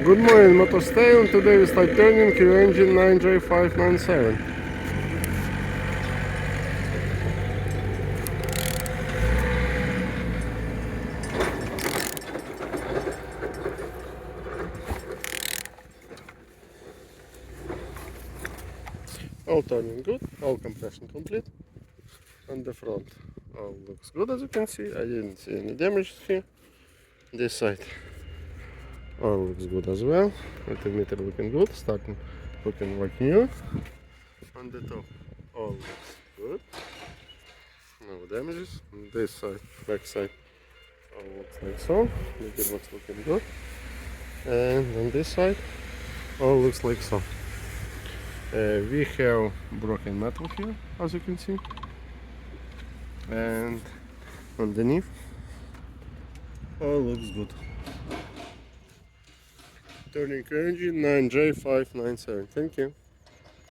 Good morning, Motostay, and today we start turning your engine 9J597. All turning good, all compression complete. On the front, all looks good as you can see. I didn't see any damage here. This side, all looks good as well. Altimeter looking good, starting looking like new. On the top, all looks good. No damages. On this side, back side, all looks like so. The gearbox looking good. And on this side, all looks like so. We have broken metal here, as you can see. And underneath, all looks good. Turning engine 9J597. Thank you.